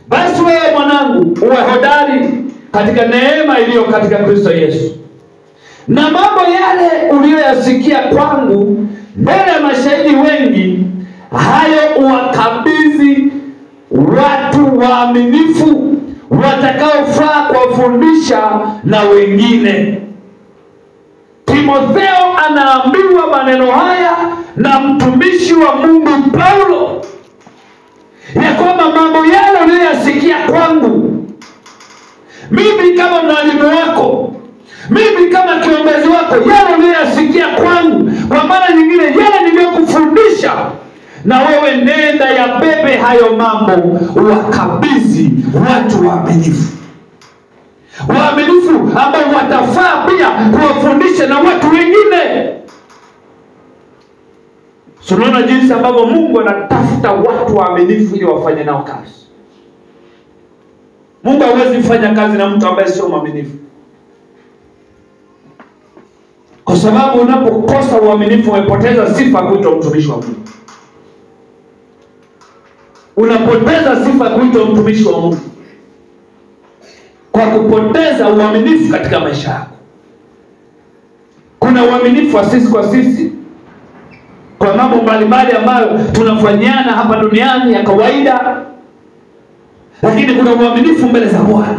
Basi wewe mwanangu, uwe hodari katika neema iliyo katika Kristo Yesu. Na mambo yale uliyoyasikia kwangu mbele ya mashahidi wengi, hayo uwakabidhi watu waaminifu watakaofaa kuwafundisha na wengine. Timotheo anaambiwa maneno haya na mtumishi wa Mungu Paulo, ya kwamba mambo yale uliyoyasikia kwangu, mimi kama mwalimu wako, mimi kama kiongozi wako, yale uliyoyasikia kwangu, kwa maana nyingine yale nimekufundisha, na wewe nenda ya bebe hayo mambo, wakabidhi watu waaminifu. Waaminifu ambao watafaa pia kuwafundisha na watu wengine. Tunaona jinsi ambavyo Mungu anatafuta watu waaminifu ili wafanye nao kazi. Mungu hawezi kufanya kazi na mtu ambaye sio mwaminifu. Kwa sababu unapokosa uaminifu, umepoteza sifa kuitwa mtumishi wa Mungu. Unapoteza sifa kuitwa mtumishi wa Mungu kwa kupoteza uaminifu katika maisha yako. Kuna uaminifu wa sisi kwa sisi kwa mambo mbalimbali ambayo tunafanyana hapa duniani ya kawaida, lakini kuna uaminifu mbele za Bwana.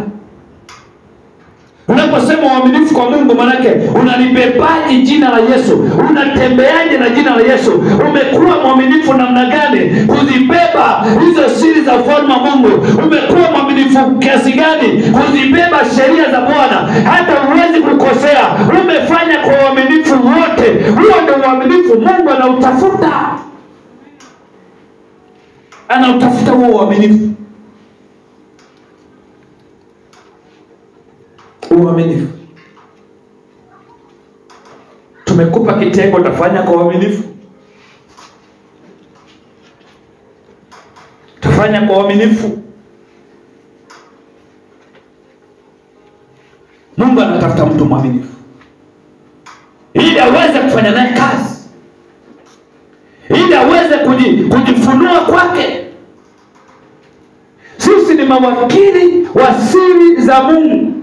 Unaposema uaminifu kwa Mungu, manake unalibebaje jina la Yesu? Unatembeaje na jina la Yesu? Umekuwa mwaminifu namna gani kuzibeba hizo siri za ufalme wa Mungu? Umekuwa mwaminifu kiasi gani kuzibeba sheria za Bwana hata huwezi kukosea? Umefanya kwa uaminifu wote. Huo ndio uaminifu Mungu anautafuta. Anautafuta huo uaminifu. Uaminifu. Tumekupa kitengo, utafanya kwa uaminifu. Tafanya kwa uaminifu. Mungu anatafuta mtu mwaminifu ili aweze kufanya naye kazi, ili aweze kujifunua kwake. Sisi ni mawakili wa siri za Mungu.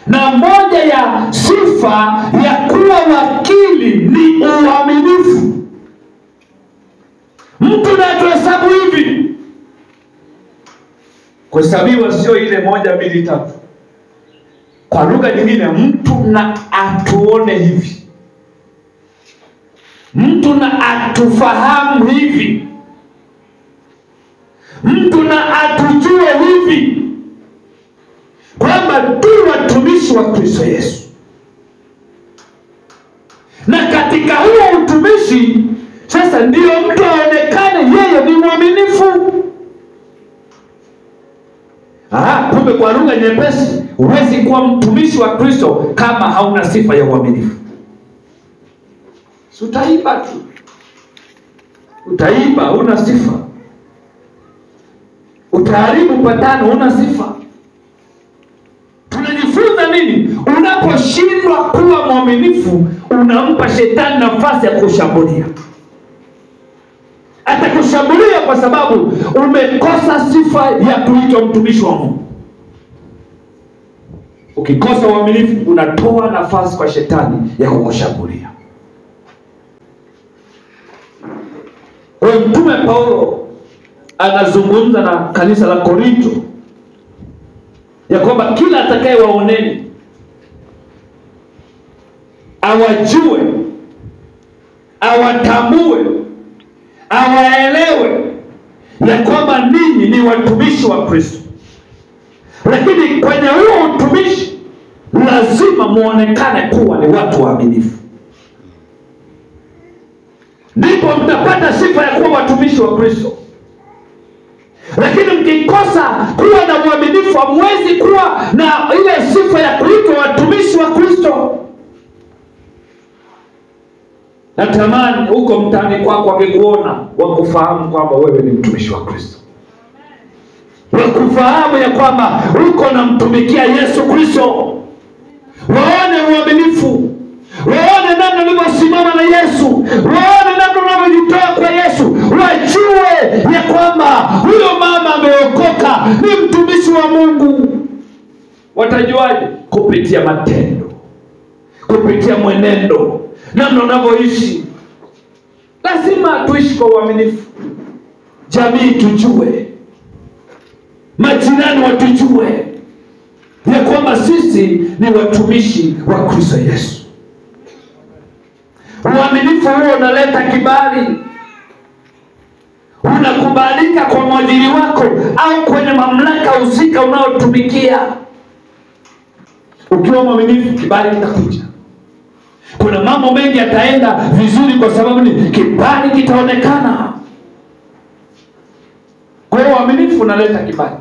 Na moja ya sifa ya kuwa wakili ni uaminifu. Mtu na tuhesabu hivi. Kuhesabiwa sio ile 1, 2, 3. Kwa lugha nyingine, mtu na atuone hivi. Mtu na atufahamu hivi. Mtu na atujue hivi, kwamba tu watumishi wa Kristo Yesu. Na katika huo utumishi sasa ndio mtu aonekane yeye ni mwaminifu. Kumbe kwa lugha nyepesi, huwezi kuwa mtumishi wa Kristo kama hauna sifa ya uaminifu. Utaiba tu. Utaiba, huna sifa. Utaharibu patano, huna sifa. Tunajifunza nini? Unaposhindwa kuwa mwaminifu, unampa shetani nafasi ya kushambulia. Atakushambulia kwa sababu umekosa sifa ya kuitwa mtumishi wa Mungu. Ukikosa uaminifu, unatoa nafasi kwa shetani ya kukushambulia. Kwa Mtume Paulo anazungumza na kanisa la Korinto ya kwamba kila atakaye waoneni awajue, awatambue, awaelewe ya kwamba ninyi ni watumishi wa Kristo. Lakini kwenye huo utumishi lazima muonekane kuwa ni watu waaminifu. Ndipo mtapata sifa ya kuwa watumishi wa Kristo. Lakini mkikosa kuwa na uaminifu, hamwezi kuwa na ile sifa ya kuitwa watumishi wa Kristo. Natamani huko mtaani kwako wakikuona, wakufahamu kwamba wewe ni mtumishi wa Kristo. Wakufahamu ya kwamba uko na mtumikia Yesu Kristo. Waone uaminifu. Waone namna ulivyosimama na Yesu. Waone namna unavyojitoa kwa Yesu. Wajue ya kwamba huyo mama ni mtumishi wa Mungu. Watajuaje? Kupitia matendo, kupitia mwenendo, namna unavyoishi. Lazima tuishi kwa uaminifu. Jamii tujue, majirani watujue ya kwamba sisi ni watumishi wa Kristo Yesu. Uaminifu huo unaleta kibali. Unakubalika kwa mwajiri wako au kwenye mamlaka husika unaotumikia. Ukiwa mwaminifu, kibali kitakuja. Kuna mambo mengi yataenda vizuri kwa sababu ni kibali kitaonekana. Kwa hiyo uaminifu unaleta kibali.